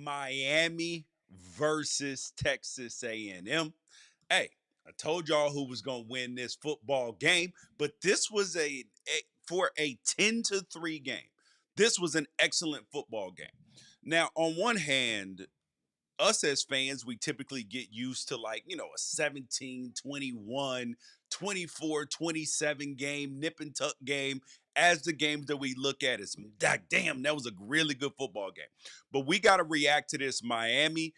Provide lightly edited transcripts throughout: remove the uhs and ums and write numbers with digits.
Miami versus Texas A&M. Hey, I told y'all who was going to win this football game, but this was for a 10-3 game. This was an excellent football game. Now, on one hand, us as fans, we typically get used to a 17, 21, 24, 27 game, nip and tuck game as the games that we look at as, damn, that was a really good football game. But we got to react to this Miami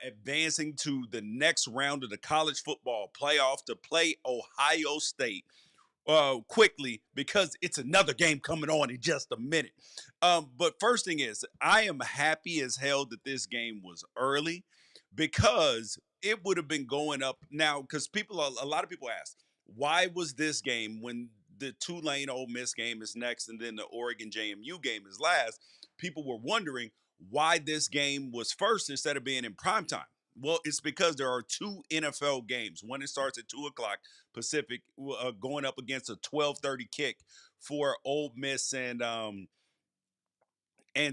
advancing to the next round of the college football playoff to play Ohio State quickly because it's another game coming on in just a minute. But first thing is, I am happy as hell that this game was early because it would have been going up now. Because a lot of people ask, why was this game when the Tulane Ole Miss game is next and then the Oregon JMU game is last? People were wondering why this game was first instead of being in prime time. Well, it's because there are two NFL games. One that starts at 2 o'clock Pacific, going up against a 12:30 kick for Ole Miss and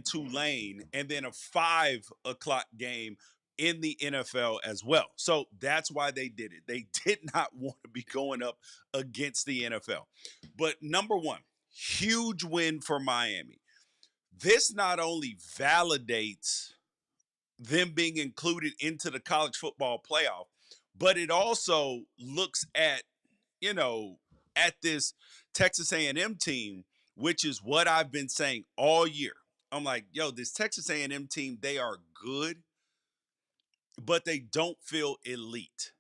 Tulane, and then a 5 o'clock game in the NFL as well. So that's why they did it. They did not want to be going up against the NFL. But number one, huge win for Miami. This not only validates them being included into the college football playoff, but it also looks at this Texas A&M team, which is what I've been saying all year. I'm like, yo, this Texas A&M team, they are good, but they don't feel elite.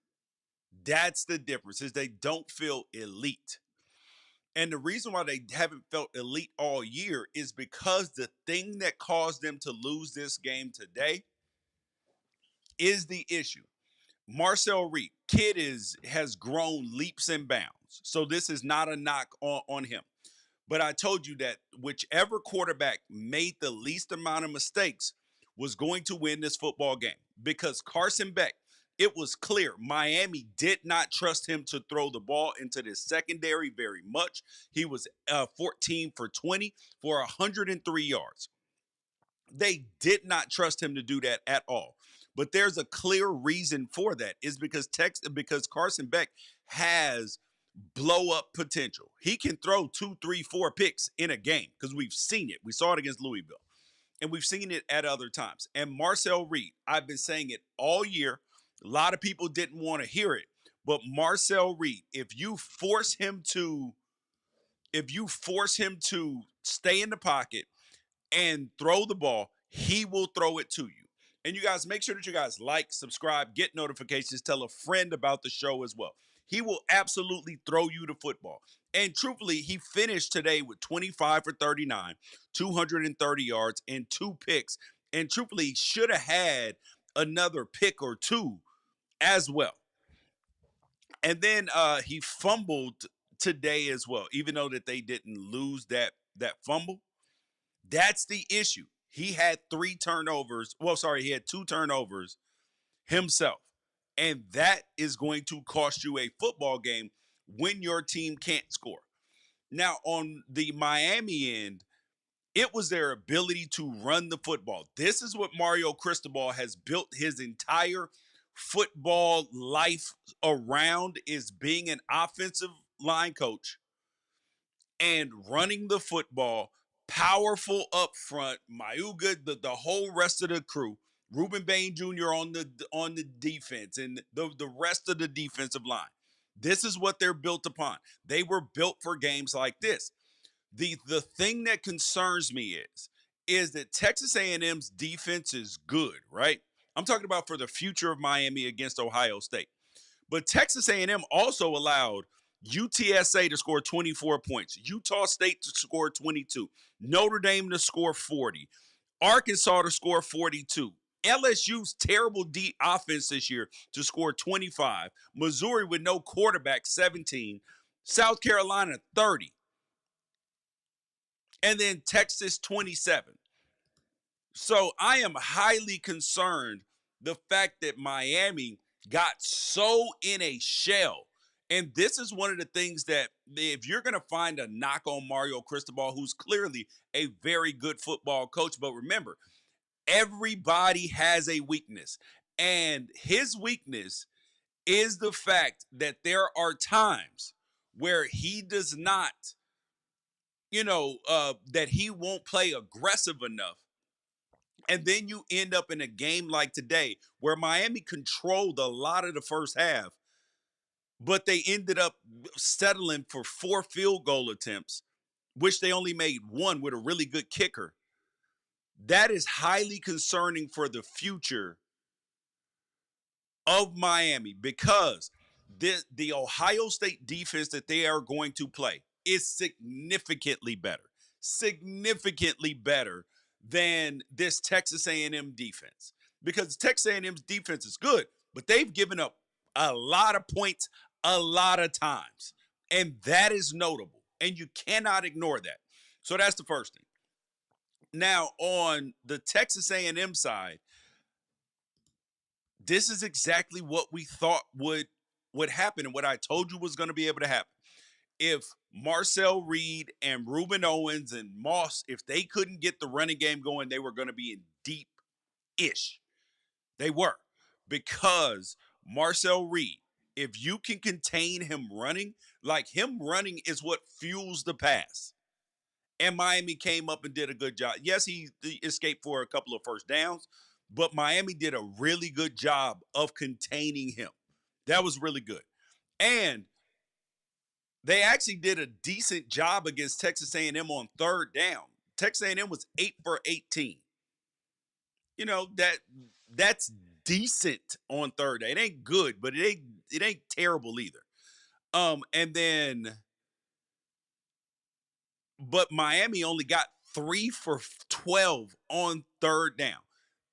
That's the difference, is they don't feel elite. And the reason why they haven't felt elite all year is because the thing that caused them to lose this game today is the issue. Marcel Reed, kid has grown leaps and bounds. So this is not a knock on him. But I told you that whichever quarterback made the least amount of mistakes was going to win this football game. Because Carson Beck, it was clear Miami did not trust him to throw the ball into this secondary very much. He was 14 for 20 for 103 yards. They did not trust him to do that at all. But there's a clear reason for that. Is because Carson Beck has blow up potential. He can throw 2, 3, 4 picks in a game because we've seen it. We saw it against Louisville, and we've seen it at other times. And Marcel Reed, I've been saying it all year. A lot of people didn't want to hear it, but Marcel Reed, if you force him to stay in the pocket and throw the ball, he will throw it to you. And you guys, make sure that you guys like, subscribe, get notifications, tell a friend about the show as well. He will absolutely throw you the football. And truthfully, he finished today with 25 for 39, 230 yards, and 2 picks. And truthfully, he should have had another pick or two as well. And then he fumbled today as well, even though that they didn't lose that fumble. That's the issue. He had 3 turnovers. Well, sorry, he had 2 turnovers himself. And that is going to cost you a football game when your team can't score. Now, on the Miami end, it was their ability to run the football. This is what Mario Cristobal has built his entire football life around, is being an offensive line coach and running the football, powerful up front. Mayuga, the whole rest of the crew, Ruben Bain Jr. on the defense, and the rest of the defensive line. This is what they're built upon. They were built for games like this. The thing that concerns me is that Texas A&M's defense is good, right? I'm talking about for the future of Miami against Ohio State. But Texas A&M also allowed UTSA to score 24 points, Utah State to score 22, Notre Dame to score 40, Arkansas to score 42, LSU's terrible offense this year to score 25, Missouri with no quarterback 17, South Carolina 30, and then Texas 27. So I am highly concerned the fact that Miami got so in a shell. And this is one of the things that, if you're going to find a knock on Mario Cristobal, who's clearly a very good football coach, but remember, Everybody has a weakness. And his weakness is the fact that there are times where he does not, that he won't play aggressive enough. And then you end up in a game like today where Miami controlled a lot of the first half, but they ended up settling for 4 field goal attempts, which they only made one with a really good kicker. That is highly concerning for the future of Miami because the Ohio State defense that they are going to play is significantly better than this Texas A&M defense. Because Texas A&M's defense is good, but they've given up a lot of points a lot of times. And that is notable. And you cannot ignore that. So that's the first thing. Now, on the Texas A&M side, this is exactly what we thought would happen and what I told you was going to be able to happen. If Marcel Reed and Reuben Owens and Moss, if they couldn't get the running game going, they were going to be in deep-ish. They were. Because Marcel Reed, if you can contain him running, like him running is what fuels the pass. And Miami came up and did a good job. Yes, he escaped for a couple of first downs, but Miami did a really good job of containing him. That was really good. And they actually did a decent job against Texas A&M on third down. Texas A&M was 8 for 18. That's decent on third down. It ain't good, but it ain't terrible either. And then but Miami only got 3 for 12 on third down.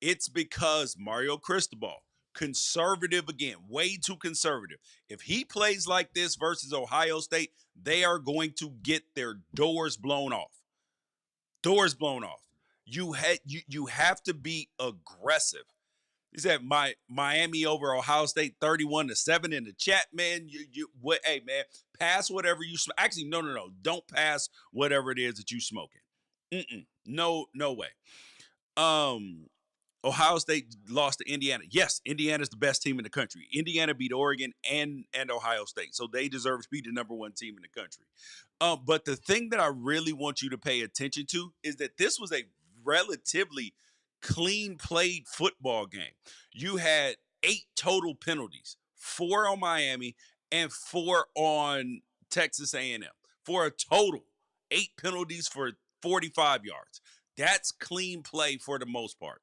It's because Mario Cristobal, conservative again, way too conservative. If he plays like this versus Ohio State, they are going to get their doors blown off. Doors blown off. You have to be aggressive. He said Miami over Ohio State 31-7 in the chat, man. Hey man, pass whatever you actually no. Don't pass whatever it is that you smoking. No way. Um Ohio State lost to Indiana. Yes, Indiana's the best team in the country. Indiana beat Oregon and Ohio State, so they deserve to be the number one team in the country. But the thing that I really want you to pay attention to is that this was a relatively clean played football game. You had 8 total penalties, 4 on Miami and 4 on Texas A&M, for a total 8 penalties for 45 yards. That's clean play for the most part.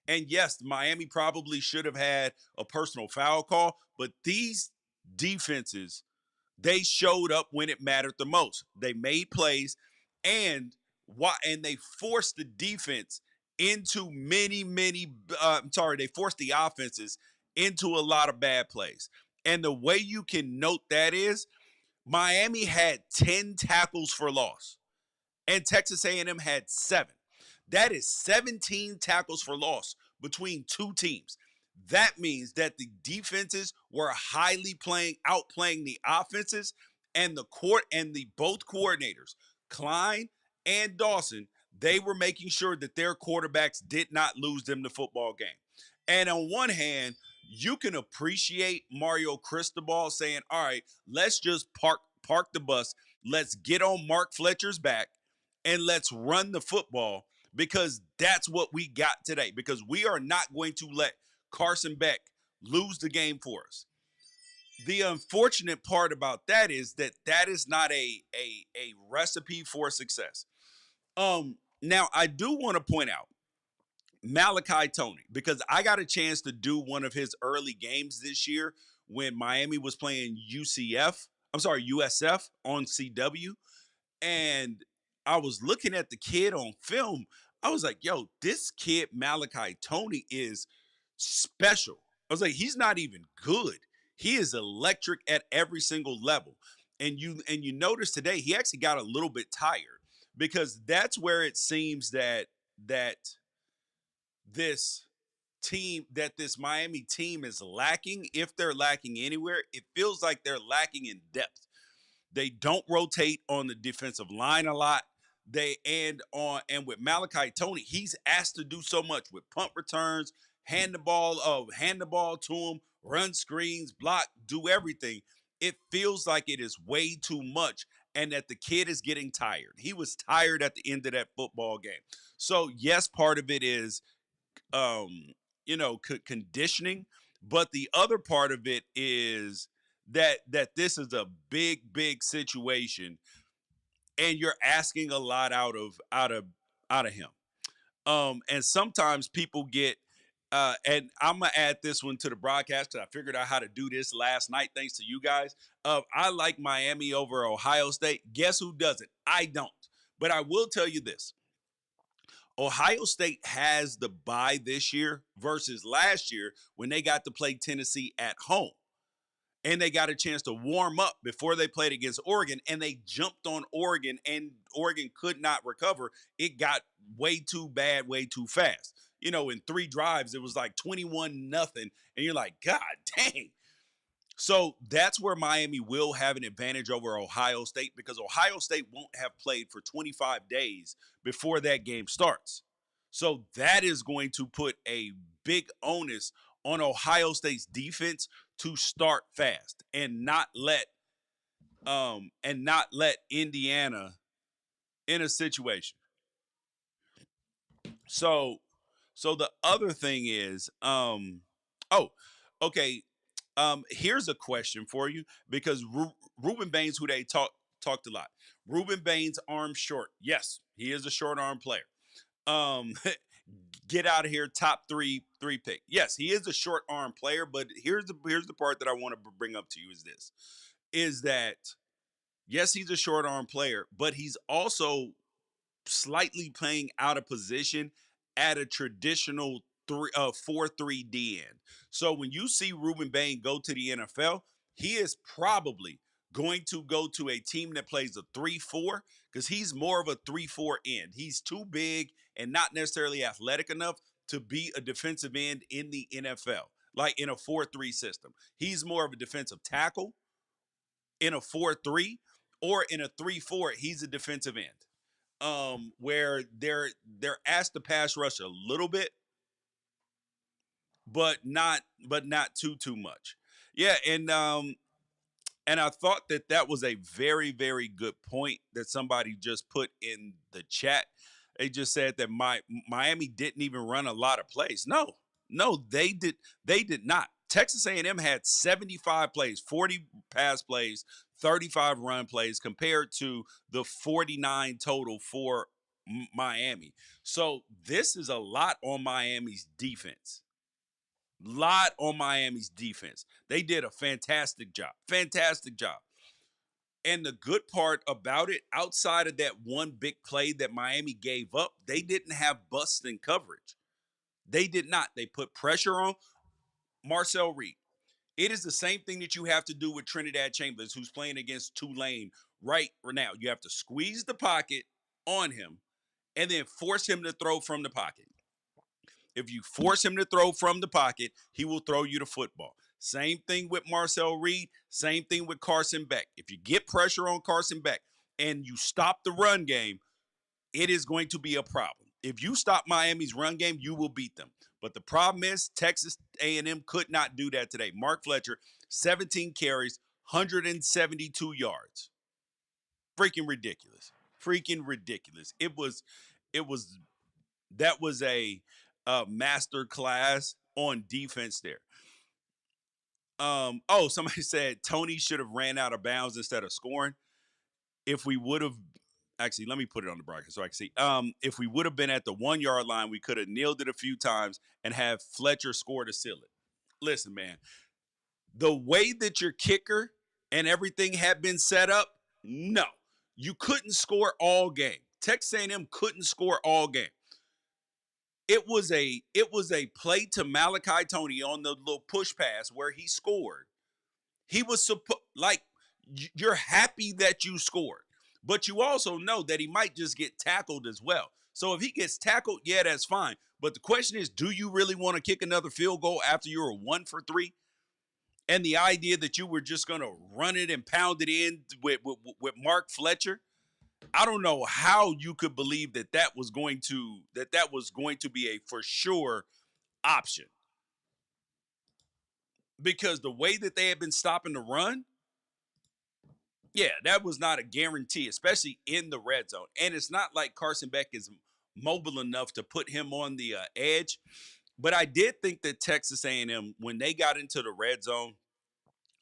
And yes, Miami probably should have had a personal foul call, but these defenses, they showed up when it mattered the most. They made plays, and they forced the defense into they forced the offenses into a lot of bad plays. And the way you can note that is Miami had 10 tackles for loss, and Texas A&M had 7. That is 17 tackles for loss between two teams. That means that the defenses were outplaying the offenses, and the both coordinators, Klein and Dawson, they were making sure that their quarterbacks did not lose them the football game. And on one hand, you can appreciate Mario Cristobal saying, "All right, let's just park the bus. Let's get on Mark Fletcher's back and let's run the football, because that's what we got today, because we are not going to let Carson Beck lose the game for us." The unfortunate part about that is that is not a recipe for success. Now I do want to point out Malachi Tony, because I got a chance to do one of his early games this year when Miami was playing USF on CW. And I was looking at the kid on film. I was like, yo, this kid, Malachi Tony, is special. I was like, he's not even good. He is electric at every single level. And you notice today he actually got a little bit tired, because that's where it seems that this this Miami team is lacking. If they're lacking anywhere, it feels like they're lacking in depth. They don't rotate on the defensive line a lot. And with Malachi Tony, he's asked to do so much with punt returns, hand the ball to him, run screens, block, do everything. It feels like it is way too much, and that the kid is getting tired. He was tired at the end of that football game. So yes, part of it is um, conditioning, but the other part of it is that this is a big situation, and you're asking a lot out of him. And sometimes people get and I'm gonna add this one to the broadcast because I figured out how to do this last night thanks to you guys. I like Miami over Ohio State. Guess who doesn't? I don't. But I will tell you this: Ohio State has the bye this year versus last year when they got to play Tennessee at home. And they got a chance to warm up before they played against Oregon, and they jumped on Oregon, and Oregon could not recover. It got way too bad, way too fast. In 3 drives, it was like 21 nothing, and you're like, God dang. So that's where Miami will have an advantage over Ohio State because Ohio State won't have played for 25 days before that game starts. So that is going to put a big onus on Ohio State's defense to start fast and not let Indiana in a situation. So the other thing is oh, okay, here's a question for you because Ruben Baines, who they talked a lot. Ruben Baines, arm short. Yes, he is a short arm player. Um, get out of here, top three pick. Yes, he is a short arm player, but here's the part that I want to bring up to you is that yes, he's a short arm player, but he's also slightly playing out of position at a traditional 4-3 DN. So when you see Ruben Bain go to the NFL, he is probably going to go to a team that plays a 3-4 because he's more of a 3-4 end. He's too big and not necessarily athletic enough to be a defensive end in the NFL, like in a 4-3 system. He's more of a defensive tackle in a 4-3, or in a 3-4, he's a defensive end. Where they're asked to pass rush a little bit, but not too much. Yeah, and I thought that was a very good point that somebody just put in the chat. They just said that Miami didn't even run a lot of plays. No, they did not. Texas A&M had 75 plays, 40 pass plays, 35 run plays compared to the 49 total for Miami. So this is a lot on Miami's defense. Lot on Miami's defense. They did a fantastic job. Fantastic job. And the good part about it, outside of that one big play that Miami gave up, they didn't have busting coverage. They did not. They put pressure on Marcel Reed. It is the same thing that you have to do with Trinidad Chambers, who's playing against Tulane right now. You have to squeeze the pocket on him and then force him to throw from the pocket. If you force him to throw from the pocket, he will throw you the football. Same thing with Marcel Reed. Same thing with Carson Beck. If you get pressure on Carson Beck and you stop the run game, it is going to be a problem. If you stop Miami's run game, you will beat them. But the problem is Texas A&M could not do that today. Mark Fletcher, 17 carries, 172 yards. Freaking ridiculous. Freaking ridiculous. It was that was a master class on defense there. Somebody said Tony should have ran out of bounds instead of scoring. If we would have actually, let me put it on the broadcast so I can see. If we would have been at the 1 yard line, we could have nailed it a few times and have Fletcher score to seal it. Listen, man, the way that your kicker and everything had been set up, no, you couldn't score all game. Texas A&M couldn't score all game. It was a play to Malachi Tony on the little push pass where he scored. He was like, you're happy that you scored, but you also know that he might just get tackled as well. So if he gets tackled, yeah, that's fine. But the question is, do you really want to kick another field goal after you were 1 for 3? And the idea that you were just going to run it and pound it in with Mark Fletcher, I don't know how you could believe that was going to be a for sure option, because the way that they had been stopping the run, yeah, that was not a guarantee, especially in the red zone. And it's not like Carson Beck is mobile enough to put him on the edge. But I did think that Texas A&M, when they got into the red zone,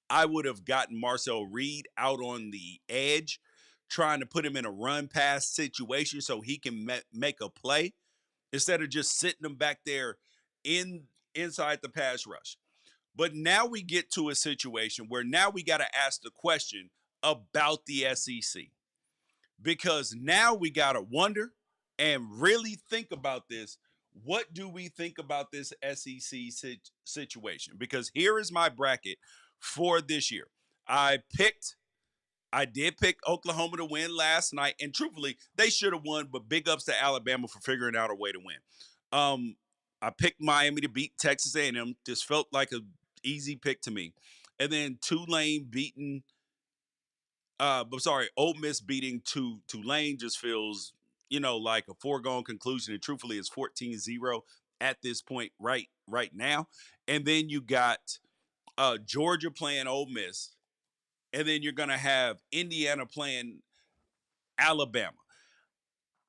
I would have gotten Marcel Reed out on the edge, trying to put him in a run pass situation so he can make a play instead of just sitting him back there in inside the pass rush. But now we get to a situation where now we got to ask the question about the SEC, because now we got to wonder and really think about this. What do we think about this SEC situation? Because here is my bracket for this year. I picked I did pick Oklahoma to win last night, and truthfully, they should have won. But big ups to Alabama for figuring out a way to win. I picked Miami to beat Texas A&M. Just felt like a easy pick to me. And then Tulane beating, Ole Miss beating Tulane just feels, like a foregone conclusion. And truthfully, it's 14-0 at this point right now. And then you got Georgia playing Ole Miss, and then you're going to have Indiana playing Alabama.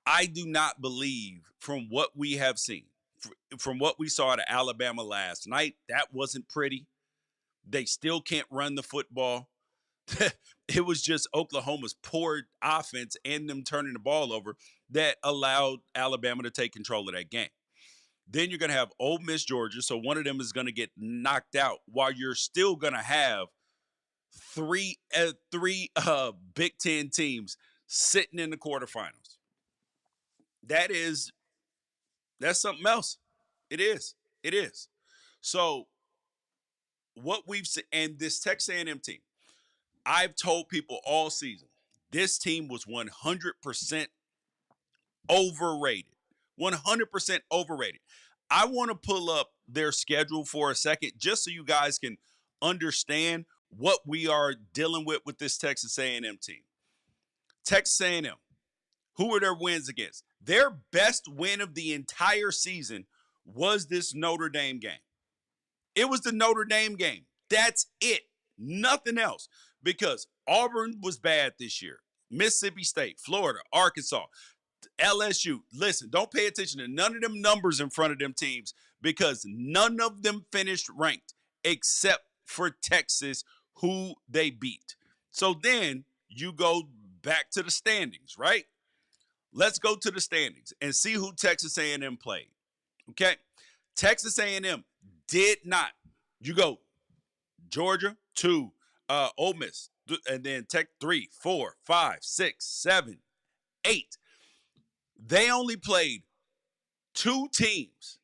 I do not believe, from what we have seen, from what we saw at Alabama last night, that wasn't pretty. They still can't run the football. It was just Oklahoma's poor offense and them turning the ball over that allowed Alabama to take control of that game. Then you're going to have Ole Miss, Georgia, so one of them is going to get knocked out, while you're still going to have three Big Ten teams sitting in the quarterfinals. That is that's something else. It is. It is. So what we've seen, and this Texas A&M team, I've told people all season, this team was 100% overrated. 100% overrated. I want to pull up their schedule for a second, just so you guys can understand what we are dealing with this Texas A&M team. Texas A&M, who were their wins against? Their best win of the entire season was this Notre Dame game. It was the Notre Dame game. That's it. Nothing else. Because Auburn was bad this year. Mississippi State, Florida, Arkansas, LSU. Listen, don't pay attention to none of them numbers in front of them teams, because none of them finished ranked except for Texas, who they beat. So then you go back to the standings, right? Let's go to the standings and see who Texas A&M played. Okay, Texas A&M did not. You go Georgia 2, Ole Miss, and then Tech 3, 4, 5, 6, 7, 8. They only played two teams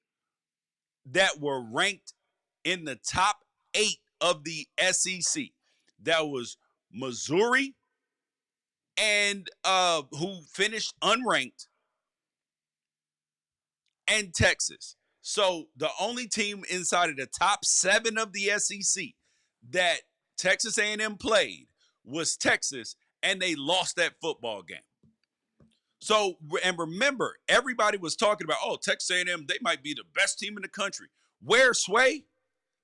that were ranked in the top 8 of the SEC. That was Missouri, and who finished unranked, and Texas. So the only team inside of the top 7 of the SEC that Texas A&M played was Texas, and they lost that football game. So, and remember, everybody was talking about, oh, Texas A&M, they might be the best team in the country. Where, Sway?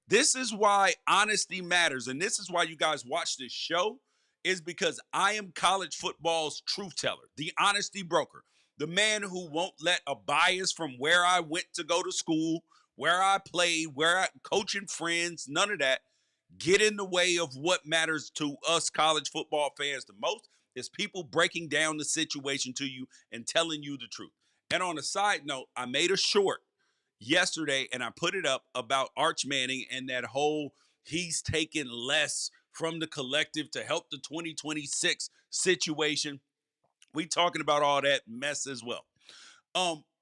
This is why honesty matters, and this is why you guys watch this show, is because I am college football's truth teller, the honesty broker, the man who won't let a bias from where I went to go to school, where I played, where I coaching friends, none of that, get in the way of what matters to us college football fans the most, is people breaking down the situation to you and telling you the truth. And on a side note, I made a short yesterday and I put it up about Arch Manning and that whole he's taken less from the collective to help the 2026 situation. We talking about all that mess as well.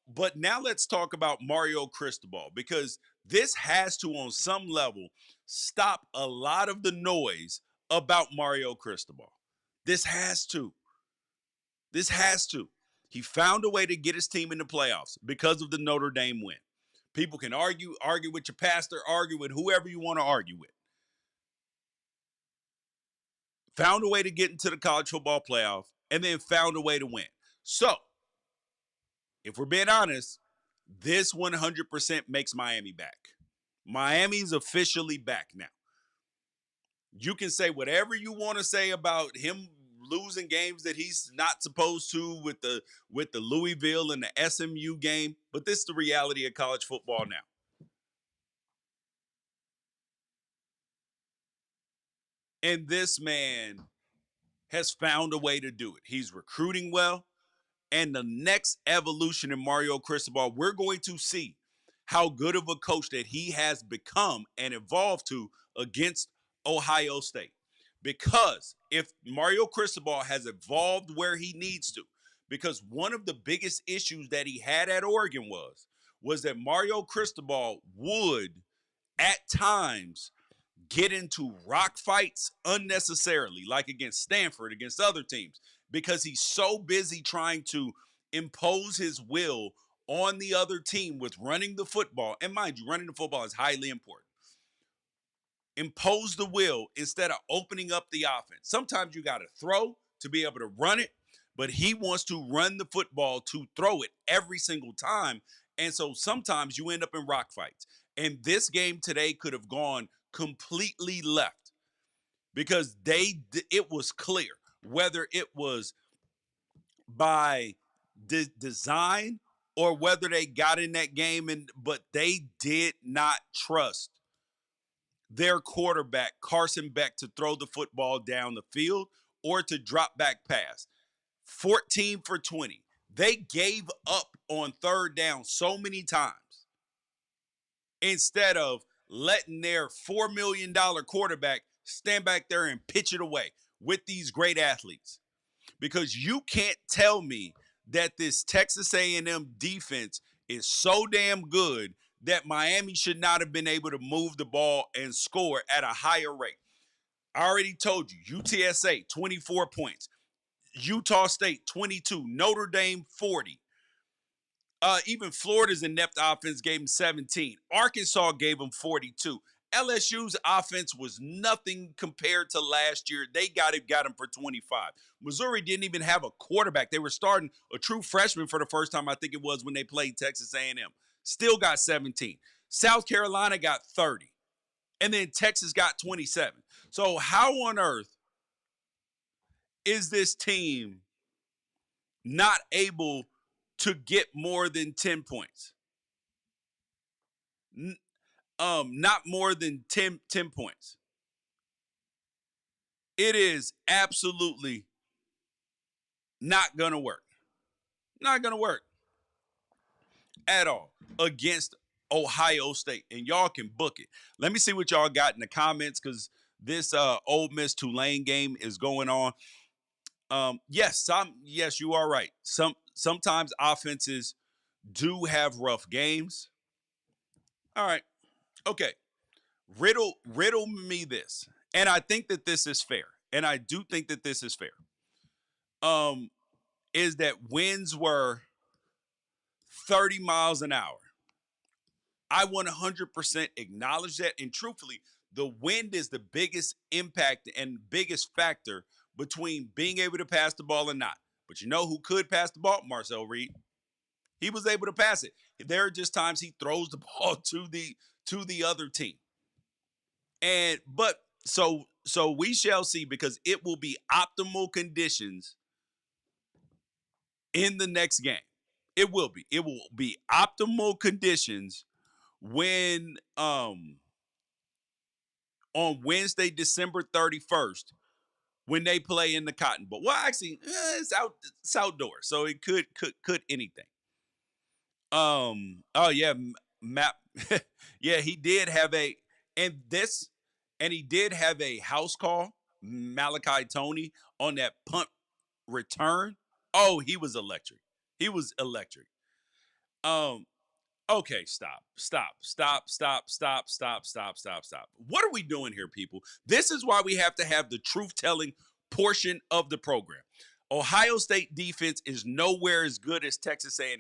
But now let's talk about Mario Cristobal, because this has to, on some level, stop a lot of the noise about Mario Cristobal. This has to. This has to. He found a way to get his team in the playoffs because of the Notre Dame win. People can argue with your pastor, argue with whoever you want to argue with. Found a way to get into the college football playoff, and then found a way to win. So, if we're being honest, this 100% makes Miami back. Miami's officially back now. You can say whatever you want to say about him losing games that he's not supposed to with the Louisville and the SMU game, but this is the reality of college football now. And this man has found a way to do it. He's recruiting well. And the next evolution in Mario Cristobal, we're going to see how good of a coach that he has become and evolved to against Ohio State. Because if Mario Cristobal has evolved where he needs to, because one of the biggest issues that he had at Oregon was that Mario Cristobal would at times get into rock fights unnecessarily, like against Stanford, against other teams, because he's so busy trying to impose his will on the other team with running the football. And mind you, running the football is highly important. Impose the will instead of opening up the offense. Sometimes you got to throw to be able to run it, but he wants to run the football to throw it every single time. And so sometimes you end up in rock fights. And this game today could have gone completely left because it was clear whether it was by design or whether they got in that game but they did not trust their quarterback Carson Beck to throw the football down the field or to drop back pass. 14 for 20. They gave up on third down so many times instead of letting their $4 million quarterback stand back there and pitch it away with these great athletes. Because you can't tell me that this Texas A&M defense is so damn good that Miami should not have been able to move the ball and score at a higher rate. I already told you, UTSA, 24 points. Utah State, 22. Notre Dame, 40. Even Florida's inept offense gave them 17. Arkansas gave them 42. LSU's offense was nothing compared to last year. They got him for 25. Missouri didn't even have a quarterback. They were starting a true freshman for the first time, I think it was, when they played Texas A&M. Still got 17. South Carolina got 30. And then Texas got 27. So how on earth is this team not able to get more than 10 points? Not more than 10 points. It is absolutely not going to work. Not going to work at all against Ohio State. And y'all can book it. Let me see what y'all got in the comments because this Ole Miss Tulane game is going on. Yes, you are right. Sometimes offenses do have rough games. All right. Okay. Riddle me this. And I think that this is fair. And I do think that this is fair. Is that winds were 30 miles an hour. I 100% acknowledge that. And truthfully, the wind is the biggest impact and biggest factor between being able to pass the ball or not. But you know who could pass the ball? Marcel Reed. He was able to pass it. There are just times he throws the ball to the other team. But we shall see, because it will be optimal conditions in the next game. It will be. It will be optimal conditions when on Wednesday, December 31st, when they play in the Cotton Bowl. Well, actually, it's outdoors, so it could anything. Oh yeah, Map. Yeah, he did have he did have a house call, Malachi Tony, on that punt return. Oh, he was electric. He was electric. Um, okay, stop. What are we doing here, people? This is why we have to have the truth-telling portion of the program. Ohio State defense is nowhere as good as Texas A&M.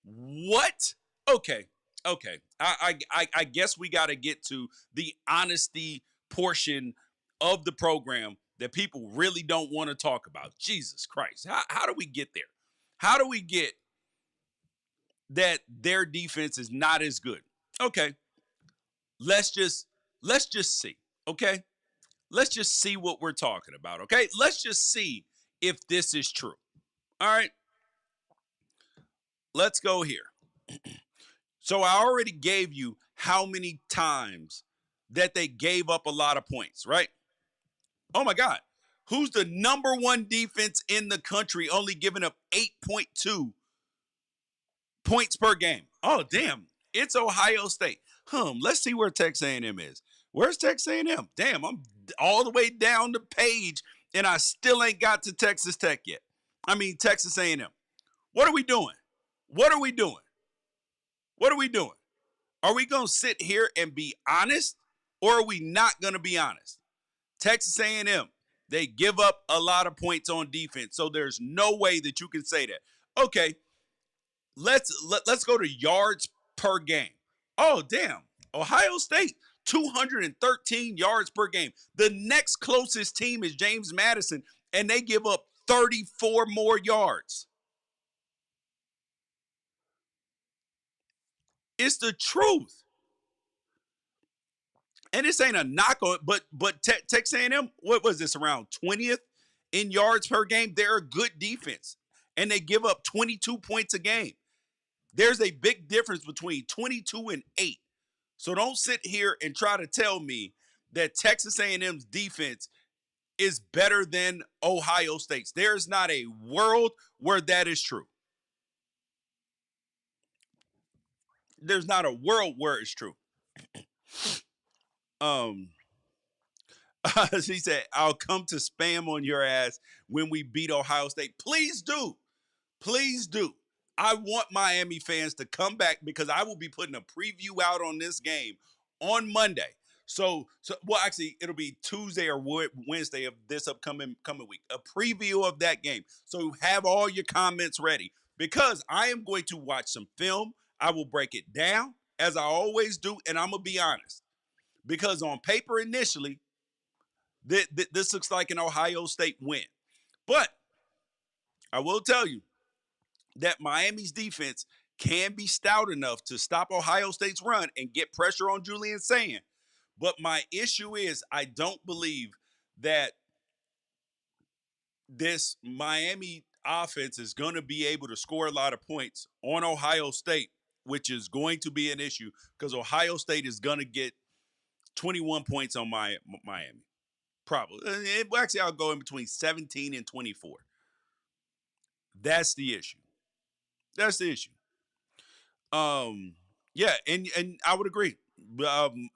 What? Okay. I guess we got to get to the honesty portion of the program that people really don't want to talk about. Jesus Christ. How do we get there? How do we get that their defense is not as good? Okay. Let's just see. Okay? Let's just see what we're talking about. Okay? Let's just see if this is true. All right? Let's go here. So I already gave you how many times that they gave up a lot of points, right? Oh my God. Who's the number one defense in the country only giving up 8.2 points per game? Oh, damn. It's Ohio State. Let's see where Texas A&M is. Where's Texas A&M? Damn, I'm all the way down the page and I still ain't got to Texas Tech yet. I mean, Texas A&M. What are we doing? What are we doing? What are we doing? Are we going to sit here and be honest, or are we not going to be honest? Texas A&M, they give up a lot of points on defense, so there's no way that you can say that. Okay, let's go to yards per game. Oh, damn. Ohio State, 213 yards per game. The next closest team is James Madison, and they give up 34 more yards. It's the truth. And this ain't a knock on it, but Texas A&M, what was this, around 20th in yards per game? They're a good defense, and they give up 22 points a game. There's a big difference between 22 and 8. So don't sit here and try to tell me that Texas A&M's defense is better than Ohio State's. There's not a world where that is true. There's not a world where it's true. Um, she said, I'll come to spam on your ass when we beat Ohio State. Please do. Please do. I want Miami fans to come back because I will be putting a preview out on this game on Monday. So well, actually, it'll be Tuesday or Wednesday of this upcoming week. A preview of that game. So have all your comments ready because I am going to watch some film. I will break it down as I always do, and I'm gonna be honest because on paper initially, this looks like an Ohio State win, but I will tell you that Miami's defense can be stout enough to stop Ohio State's run and get pressure on Julian Sand. But my issue is I don't believe that this Miami offense is going to be able to score a lot of points on Ohio State, which is going to be an issue because Ohio State is going to get 21 points on Miami. Probably. Actually, I'll go in between 17 and 24. That's the issue. That's the issue. Yeah, and I would agree.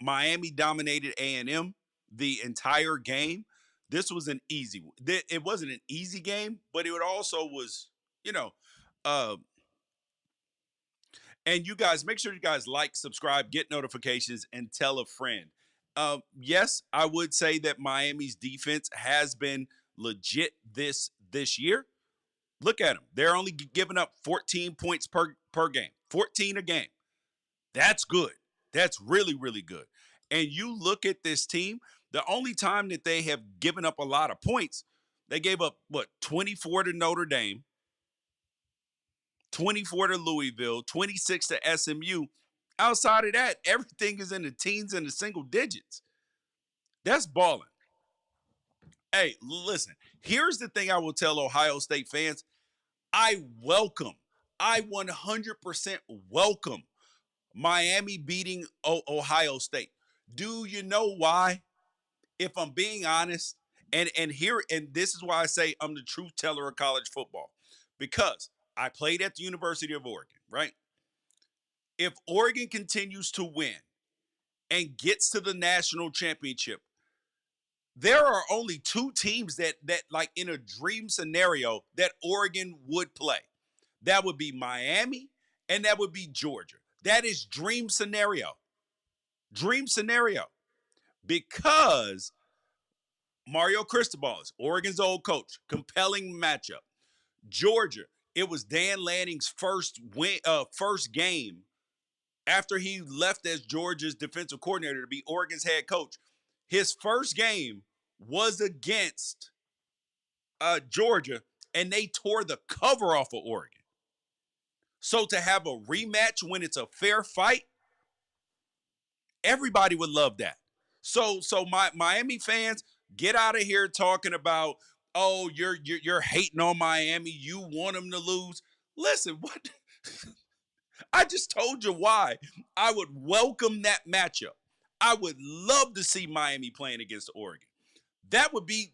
Miami dominated A&M the entire game. This was an easy. It wasn't an easy game, but it also was, you know. Uh, and you guys, make sure you guys like, subscribe, get notifications, and tell a friend. Yes, I would say that Miami's defense has been legit this year. Look at them; they're only giving up 14 points per game, 14 a game. That's good. That's really, really good. And you look at this team, the only time that they have given up a lot of points, they gave up, 24 to Notre Dame, 24 to Louisville, 26 to SMU. Outside of that, everything is in the teens and the single digits. That's balling. Hey, listen, here's the thing I will tell Ohio State fans. I 100% welcome Miami beating Ohio State. Do you know why? If I'm being honest, and this is why I say I'm the truth teller of college football. Because I played at the University of Oregon, right? If Oregon continues to win and gets to the national championship, there are only two teams that like in a dream scenario that Oregon would play. That would be Miami and that would be Georgia. That is dream scenario. Dream scenario. Because Mario Cristobal is Oregon's old coach. Compelling matchup. Georgia, it was Dan Lanning's first game after he left as Georgia's defensive coordinator to be Oregon's head coach. His first game was against Georgia, and they tore the cover off of Oregon. So to have a rematch when it's a fair fight, everybody would love that. So my Miami fans, get out of here talking about, oh, you're hating on Miami. You want them to lose. Listen, what I just told you why I would welcome that matchup. I would love to see Miami playing against Oregon. That would be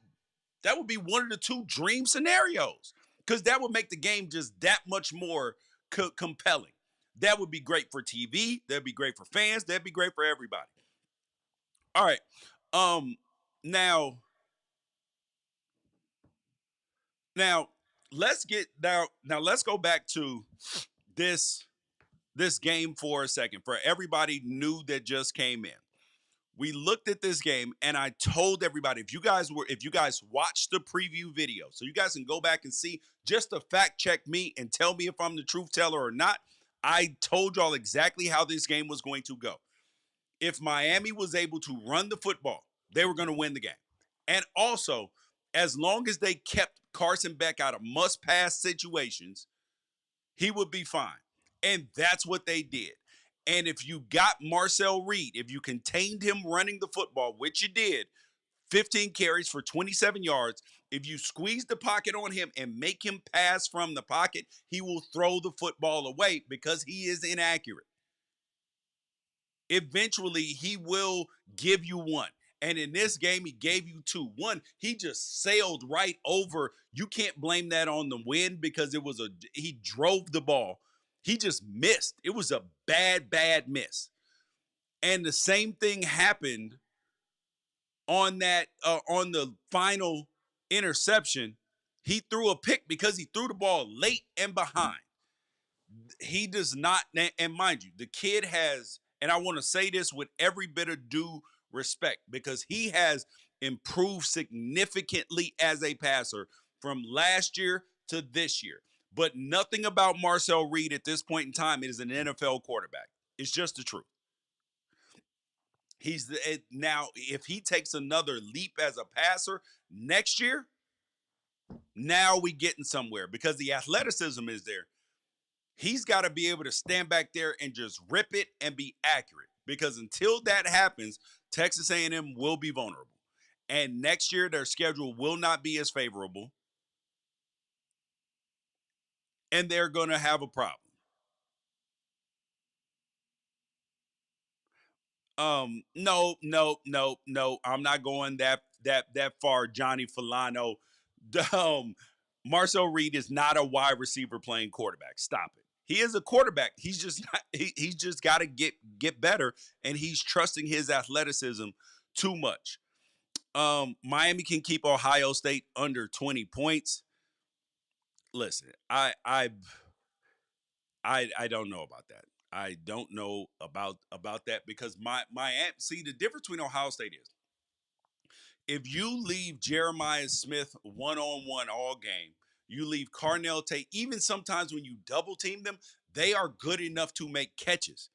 one of the two dream scenarios, because that would make the game just that much more compelling. That would be great for TV. That'd be great for fans. That'd be great for everybody. All right. Um. Now, now let's get now. Now let's go back to this this game for a second. For everybody new that just came in, we looked at this game, and I told everybody, if you guys watched the preview video, so you guys can go back and see, just to fact check me and tell me if I'm the truth teller or not. I told y'all exactly how this game was going to go. If Miami was able to run the football, they were going to win the game. And also, as long as they kept Carson Beck out of must pass situations, he would be fine. And that's what they did. And if you got Marcel Reed, if you contained him running the football, which you did, 15 carries for 27 yards, if you squeeze the pocket on him and make him pass from the pocket, he will throw the football away because he is inaccurate. Eventually, he will give you one. And in this game, he gave you two. One, he just sailed right over. You can't blame that on the wind, because he drove the ball. He just missed. It was a bad miss. And the same thing happened on the final interception. He threw a pick because he threw the ball late and behind. He does not, and mind you, the kid has, and I want to say this with every bit of due respect, because he has improved significantly as a passer from last year to this year. But nothing about Marcel Reed at this point in time is an NFL quarterback. It's just the truth. Now, if he takes another leap as a passer next year, now we getting somewhere, because the athleticism is there. He's got to be able to stand back there and just rip it and be accurate, because until that happens, Texas A&M will be vulnerable. And next year, their schedule will not be as favorable, and they're going to have a problem. No. I'm not going that far, Johnny Filano. Marcel Reed is not a wide receiver playing quarterback. Stop it. He is a quarterback. He's just not, he's just got to get better, and he's trusting his athleticism too much. Miami can keep Ohio State under 20 points. Listen, I don't know about that. I don't know about that, because my see, the difference between Ohio State is, if you leave Jeremiah Smith one-on-one all game, you leave Carnell Tate, even sometimes when you double team them, they are good enough to make catches.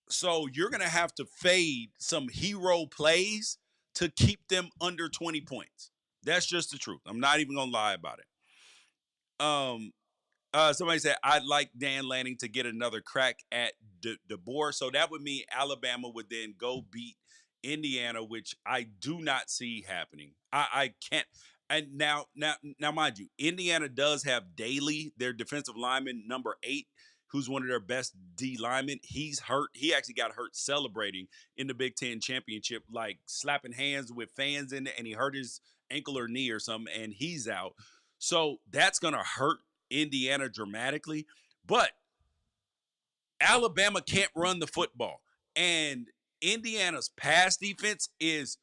So you're going to have to fade some hero plays to keep them under 20 points. That's just the truth. I'm not even going to lie about it. Somebody said, I'd like Dan Lanning to get another crack at DeBoer. So that would mean Alabama would then go beat Indiana, which I do not see happening. I can't. And now, mind you, Indiana does have Daly, their defensive lineman, number 8, who's one of their best D linemen. He's hurt. He actually got hurt celebrating in the Big Ten championship, like slapping hands with fans in it, and he hurt his ankle or knee or something, and he's out. So that's going to hurt Indiana dramatically. But Alabama can't run the football. And Indiana's pass defense it's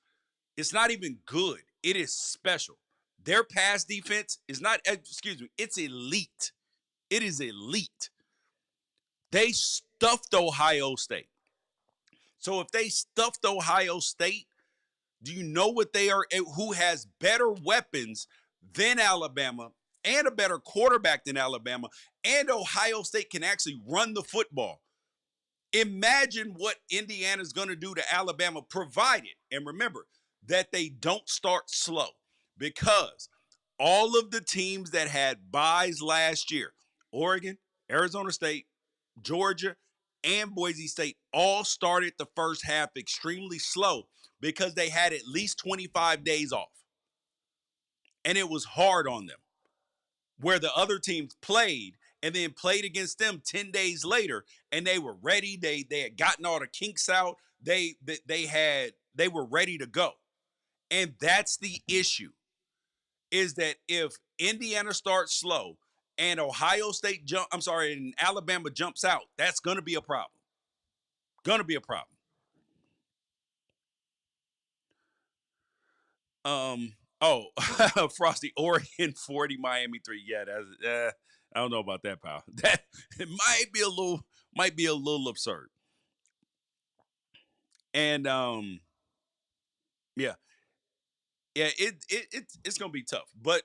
not even good. It is special. Their pass defense is not, it's elite. It is elite. They stuffed Ohio State. So if they stuffed Ohio State, do you know what they are? Who has better weapons than Alabama, and a better quarterback than Alabama, and Ohio State can actually run the football? Imagine what Indiana's going to do to Alabama, provided, and remember, that they don't start slow, because all of the teams that had byes last year, Oregon, Arizona State, Georgia, and Boise State, all started the first half extremely slow because they had at least 25 days off. And it was hard on them. Where the other teams played and then played against them 10 days later, and they were ready. They had gotten all the kinks out. They were ready to go. And that's the issue, is that if Indiana starts slow and and Alabama jumps out, that's gonna be a problem. Gonna be a problem. Oh, Frosty, Oregon 40, Miami 3. Yeah, that's I don't know about that, pal. That it might be a little absurd. And yeah, yeah, it's gonna be tough. But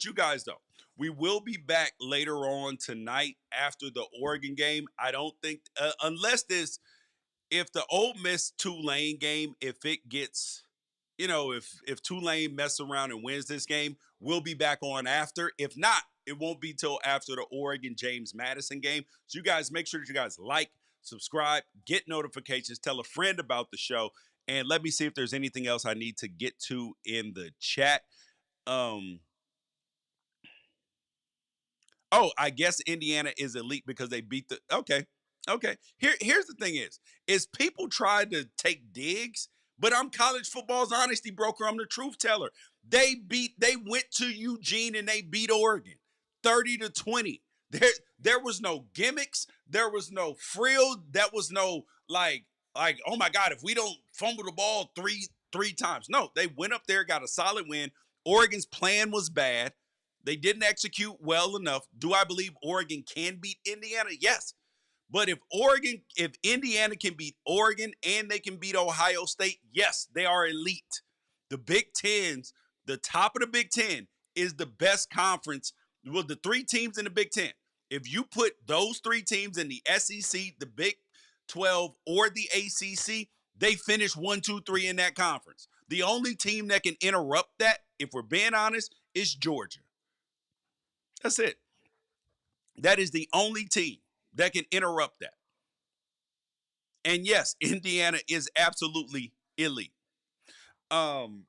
you guys don't. We will be back later on tonight after the Oregon game. I don't think unless this if the Ole Miss Tulane game, if it gets, if Tulane mess around and wins this game, we'll be back on after. If not, it won't be till after the Oregon James Madison game. So you guys make sure that you guys like, subscribe, get notifications, tell a friend about the show, and let me see if there's anything else I need to get to in the chat. Um, Oh, I guess Indiana is elite because they beat the. Okay, okay. Here's the thing: is people try to take digs, but I'm college football's honesty broker. I'm the truth teller. They went to Eugene and they beat Oregon, 30-20. There was no gimmicks. There was no frill. That was no like oh my God, if we don't fumble the ball three times. No, they went up there, got a solid win. Oregon's plan was bad. They didn't execute well enough. Do I believe Oregon can beat Indiana? Yes. But if Indiana can beat Oregon and they can beat Ohio State, yes, they are elite. The Big Ten's, the top of the Big Ten is the best conference. Well, the three teams in the Big Ten. If you put those three teams in the SEC, the Big 12, or the ACC, they finish 1, 2, 3 in that conference. The only team that can interrupt that, if we're being honest, is Georgia. That's it. That is the only team that can interrupt that. And yes, Indiana is absolutely elite. Um,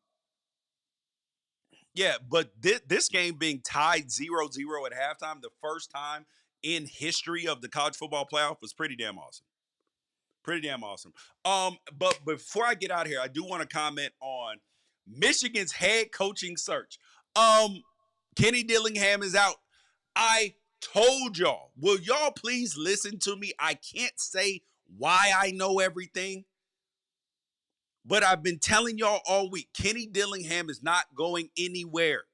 yeah, but this game being tied 0-0 at halftime, the first time in history of the college football playoff, was pretty damn awesome. Pretty damn awesome. But before I get out of here, I do want to comment on Michigan's head coaching search. Kenny Dillingham is out. I told y'all. Will y'all please listen to me? I can't say why I know everything, but I've been telling y'all all week. Kenny Dillingham is not going anywhere.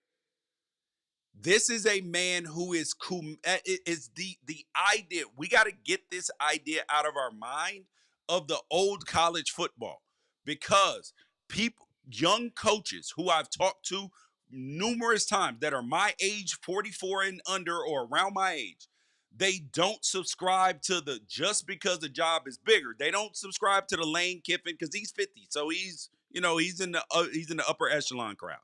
This is a man who is the idea. We got to get this idea out of our mind of the old college football, because people, young coaches who I've talked to numerous times that are my age, 44 and under or around my age, they don't subscribe to the just because the job is bigger. They don't subscribe to the Lane Kiffin because he's 50, so he's in the upper echelon crowd.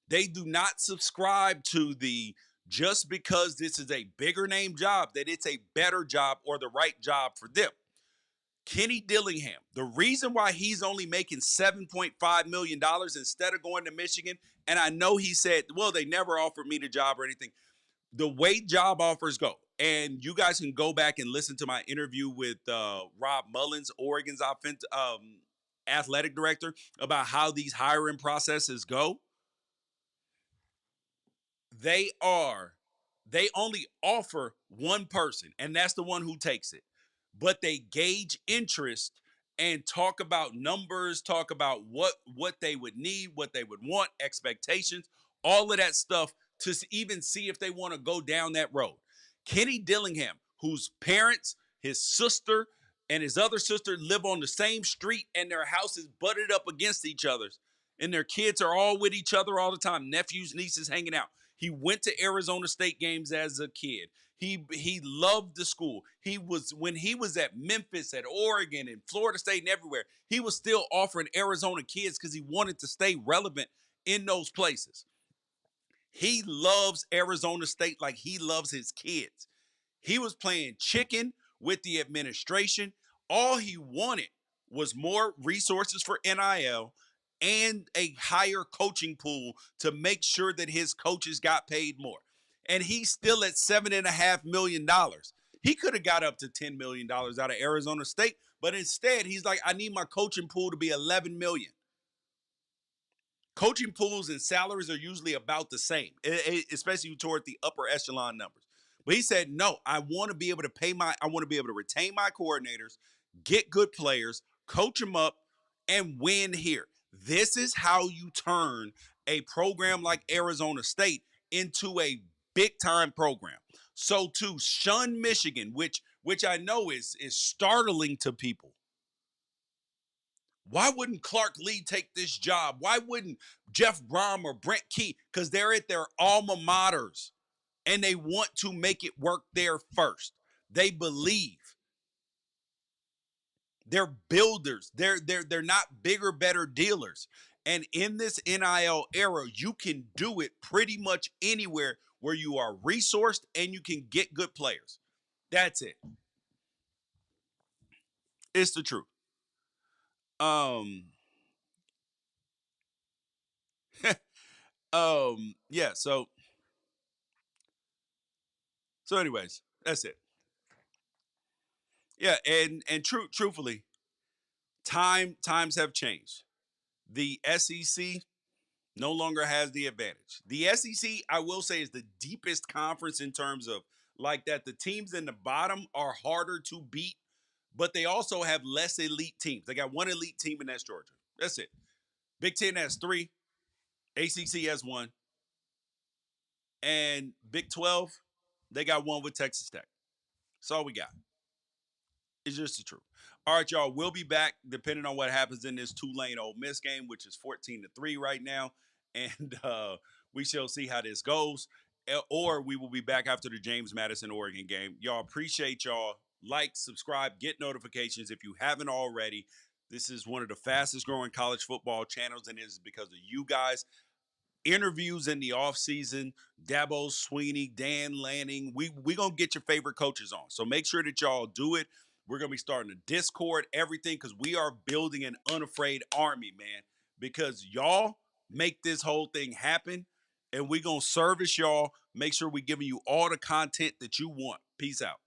They do not subscribe to the just because this is a bigger name job that it's a better job or the right job for them. Kenny Dillingham, the reason why he's only making $7.5 million instead of going to Michigan, and I know he said, well, they never offered me the job or anything. The way job offers go, and you guys can go back and listen to my interview with Rob Mullins, Oregon's athletic director, about how these hiring processes go. they are they only offer one person, and that's the one who takes it. But they gauge interest and talk about numbers, talk about what they would need, what they would want, expectations, all of that stuff to even see if they want to go down that road. Kenny Dillingham, whose parents, his sister, and his other sister live on the same street and their houses butted up against each other's, and their kids are all with each other all the time, nephews, nieces hanging out. He went to Arizona State games as a kid. He loved the school. He was when he was at Memphis, at Oregon, and Florida State, and everywhere. He was still offering Arizona kids because he wanted to stay relevant in those places. He loves Arizona State like he loves his kids. He was playing chicken with the administration. All he wanted was more resources for NIL and a higher coaching pool to make sure that his coaches got paid more. And he's still at $7.5 million. He could have got up to $10 million out of Arizona State, but instead he's like, I need my coaching pool to be 11 million. Coaching pools and salaries are usually about the same, especially toward the upper echelon numbers. But he said, no, I want to be able to I want to be able to retain my coordinators, get good players, coach them up, and win here. This is how you turn a program like Arizona State into a big time program. So to shun Michigan, which I know is startling to people. Why wouldn't Clark Lee take this job? Why wouldn't Jeff Brom or Brent Key? Because they're at their alma maters and they want to make it work there first. They believe. They're builders. They're not bigger, better dealers. And in this NIL era, you can do it pretty much anywhere where you are resourced and you can get good players. That's it. It's the truth. Um, yeah. So, anyways, that's it. Yeah, and truthfully, times have changed. The SEC no longer has the advantage. The SEC, I will say, is the deepest conference in terms of like that. The teams in the bottom are harder to beat, but they also have less elite teams. They got one elite team, and that's Georgia. That's it. Big Ten has three. ACC has one, and Big 12, they got one with Texas Tech. That's all we got. It's just the truth. All right, y'all. We'll be back depending on what happens in this Tulane Ole Miss game, which is 14-3 right now, and we shall see how this goes. Or we will be back after the James Madison Oregon game. Y'all appreciate y'all. Like, subscribe, get notifications if you haven't already. This is one of the fastest growing college football channels, and it is because of you guys. Interviews in the offseason, Dabo Sweeney, Dan Lanning. We gonna get your favorite coaches on. So make sure that y'all do it. We're gonna be starting a Discord, everything, because we are building an Unafraid army, man. Because y'all make this whole thing happen, and we gonna service y'all. Make sure we giving you all the content that you want. Peace out.